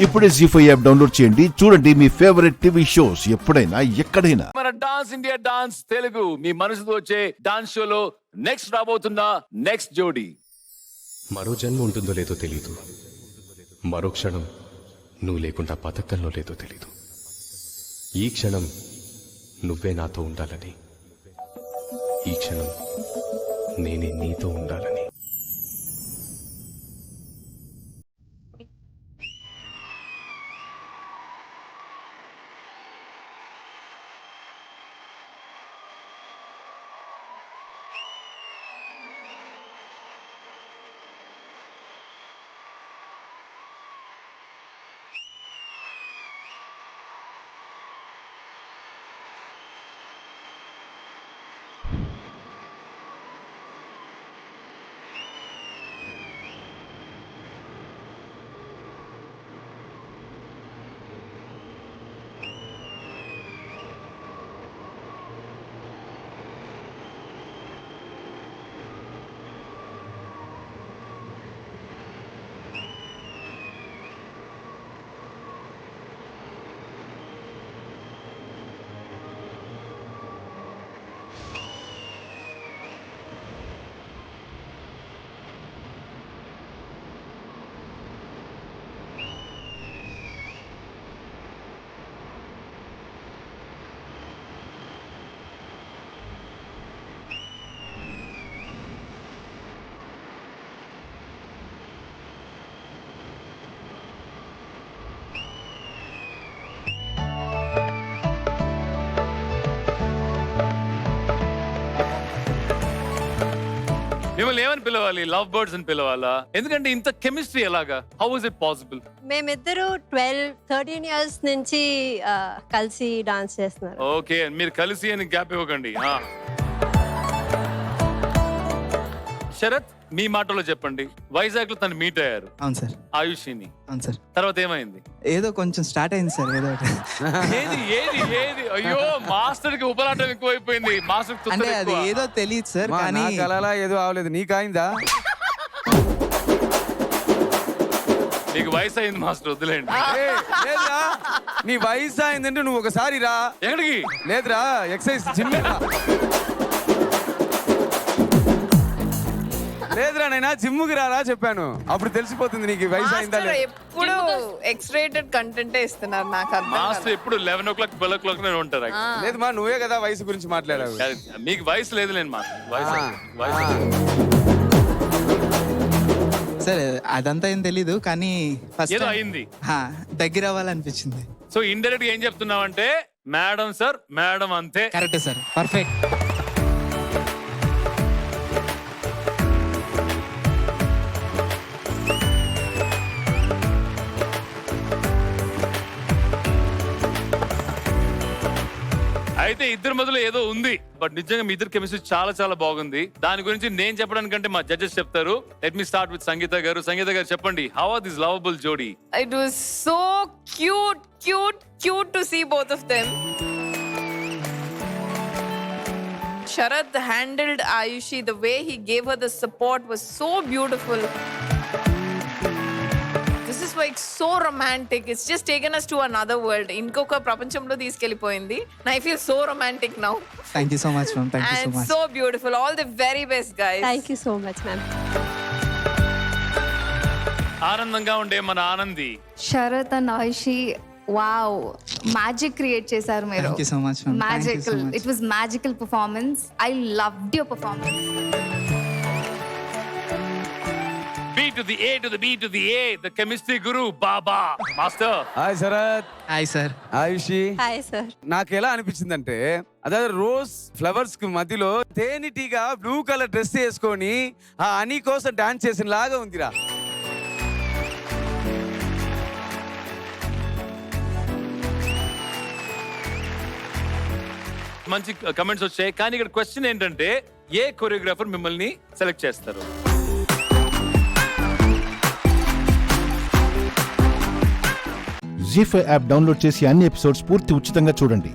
ఇప్పుడే జీ5 app download చేయండి. చూడండి మీ ఫేవరెట్ టీవీ షోస్ ఎప్పుడైనా ఎక్కడైనా. మన డాన్స్ ఇండియా డాన్స్ తెలుగు మీ మనసుతో వచ్చే డాన్స్ షోలో నెక్స్ట్ రాబోతున్న నెక్స్ట్ జోడీ. మరో జన్మ ఉంటుందో లేదో తెలీదు, మరో క్షణం నువ్వు లేకుండా బతకంలో లేదో తెలీదు. ఈ క్షణం నువ్వే నాతో ఉండాలని, ఈ క్షణం నేనే నీతో ఉండాలని. మిమ్మల్ని ఏమని పిలవాలి? లవ్ బర్డ్స్ అని పిలవాలా? ఎందుకంటే ఇంత కెమిస్ట్రీ ఎలాగా? How is it possible? మేమిద్దరు 12-13 ఇయర్స్ నుంచి కలిసి డాన్స్ చేస్తున్నారు. ఓకే, మీరు కలిసి అని గ్యాప్ ఇవ్వకండి. శరత్, మీ మాటలో చెప్పండి. వైజాగ్ లో తను మీట్ అయ్యారు. అవును సార్. ఆయుషిని. అవును సార్. తర్వాత ఏమైంది? ఏదో కొంచెం స్టార్ట్ అయింది సార్. ఏదో ఏది ఏది ఏది? అయ్యో, మాస్టర్ కి ఉపలాటం ఎక్కువైపోయింది. మాస్టర్ అంటే అది ఏదో తెలియదు సార్. కానీ అలా ఏదో అవలేదు. నీకైందా? నీకు వయసు అయింది మాస్టర్, వద్దులేండి. లేదురా, నీ వయసు అయిందంటే నువ్వు ఒకసారి రా. ఎక్కడికి? లేదురా, ఎక్సర్సైజ్ జిమ్. లేదురా నైనా, జిమ్ముకి రారా చెప్పాను. అప్పుడు తెలిసిపోతుంది నీకు వయసు అయిందా. ఎప్పుడు ఎక్స్ట్రేటెడ్ కంటెంట్ ఇస్తున్నారు నాకు అర్థం కాదు. మాస్టర్ ఎప్పుడు 11 o'clock 12 o'clock ఉంటారు. లేదు మా, నువ్వే కదా వయసు గురించి మాట్లాడావు. మీకు వయసు లేదులేండి మాస్టర్. వయసు సార్ అదంతా ఏం తెలీదు, కానీ ఫస్ట్ ఏదో అయింది. దగ్గర అవ్వాలనిపించింది. సో ఇండైరెక్ట్ గా ఏం చెప్తున్నావు అంటే, మేడం సార్, మేడం అంతే. Correct sir, perfect. అయితే ఇద్దరి మధ్యలో ఏదో ఉంది, బట్ నిజంగా మీ ఇద్దరు కెమిస్ట్రీ చాలా చాలా బాగుంది. దాని గురించి నేను చెప్పడానికంటే మా జడ్జెస్ చెప్తారు. లెట్ మీ స్టార్ట్ విత్ సంగీత గారు. సంగీత గారు చెప్పండి, హౌ ఆర్ దిస్ లవబుల్ జోడీ? It was so cute to see both of them. Sharath handled Ayushi, the way he gave her the support was so beautiful. This is like so romantic. It's just taken us to another world. Inkoka prapanchamlo తీసుకెళ్ళిపోయింది. I feel so romantic now. Thank you so much, ma'am. Thank you so And much. so beautiful. All the very best, guys. Thank you so much ma'am. ఆనందంగా ఉండే మన Anandi. Sharath and Ayushi, wow, magic create చేశారు మీరు. Thank you so much, ma'am. Thank you so magical. much. It was magical performance. I loved your performance. B to the A to the B to the A, the chemistry guru Baba master. Hi Sharath. Hi sir. Ayushi. Hi sir. నాకు ఎలా అనిపించిందంటే, అదే rose flowers కి మధ్యలో తేనెటీగా blue colour dress వేసుకొని ఆ honey కోసం dance చేసిన లాగా ఉందిరా. మంచి కమెంట్స్ వచ్చాయి, కానీ ఇక్కడ క్వశ్చన్ ఏంటంటే, ఏ కొరియోగ్రాఫర్ మిమ్మల్ని సెలెక్ట్ చేస్తారు? జీ5 యాప్ డౌన్లోడ్ చేసి అన్ని ఎపిసోడ్స్ పూర్తి ఉచితంగా చూడండి.